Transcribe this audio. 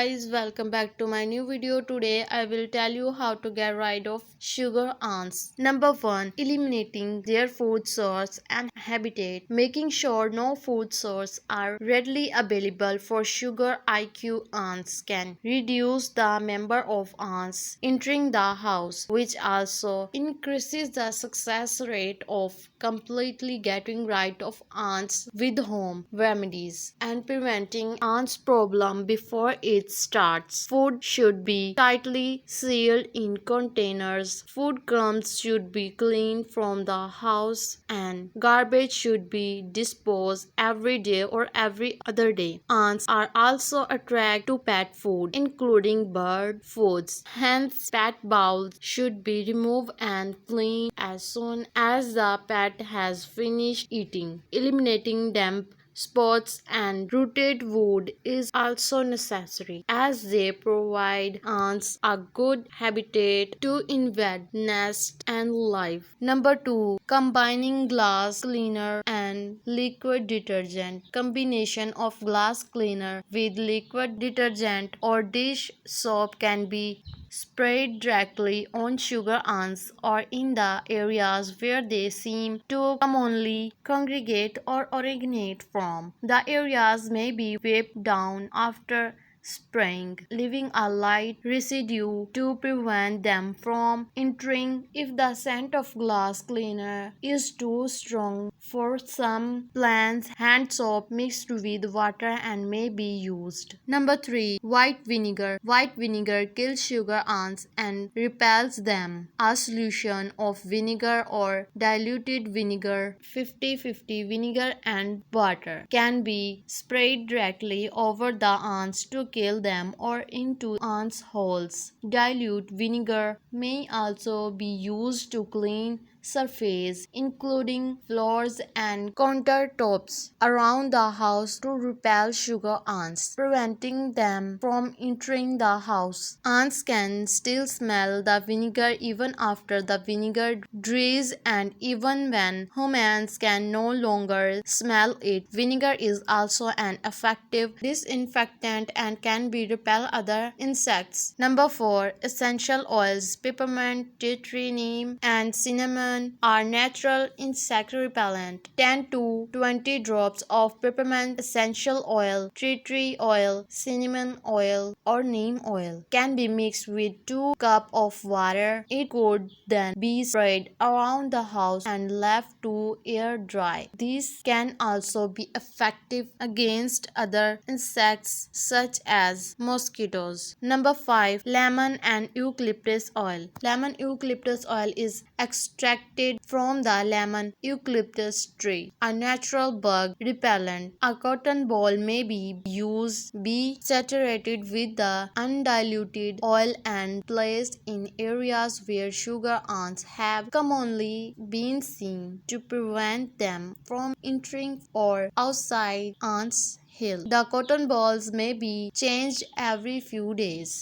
guys, welcome back to my new video. Today I will tell you how to get rid of sugar ants. Number 1. Eliminating their food source and habitat. Making sure no food source are readily available for sugar IQ ants can reduce the number of ants entering the house, which also increases the success rate of completely getting rid of ants with home remedies and preventing ants problem before it starts. Food should be tightly sealed in containers. Food crumbs should be cleaned from the house and garbage should be disposed every day or every other day. Ants are also attracted to pet food, including bird foods. Hence, pet bowls should be removed and cleaned as soon as the pet has finished eating. Eliminating damp spots and rotted wood is also necessary as they provide ants a good habitat to invade, nest and live. Number 2. Combining glass cleaner and liquid detergent. Combination of glass cleaner with liquid detergent or dish soap can be sprayed directly on sugar ants or in the areas where they seem to commonly congregate or originate from. The areas may be wiped down after spraying, leaving a light residue to prevent them from entering. If the scent of glass cleaner is too strong for some plants, hand soap mixed with water and may be used. Number 3. White vinegar. White vinegar kills sugar ants and repels them. A solution of vinegar or diluted vinegar 50-50 vinegar and water can be sprayed directly over the ants to kill them or into ants' holes. Dilute vinegar may also be used to clean surface including floors and countertops around the house to repel sugar ants, preventing them from entering the house. Ants can still smell the vinegar even after the vinegar dries, and even when humans can no longer smell it. Vinegar is also an effective disinfectant and can be repel other insects. Number 4. Essential oils. Peppermint, tea tree, neem and cinnamon are natural insect repellent. 10 to 20 drops of peppermint essential oil, tea tree oil, cinnamon oil or neem oil can be mixed with 2 cups of water. It could then be sprayed around the house and left to air dry. These can also be effective against other insects such as mosquitoes. Number 5. Lemon and eucalyptus oil. Lemon eucalyptus oil is extracted from the lemon eucalyptus tree, a natural bug repellent. A cotton ball may be used, be saturated with the undiluted oil and placed in areas where sugar ants have commonly been seen to prevent them from entering or outside ants' hill. The cotton balls may be changed every few days.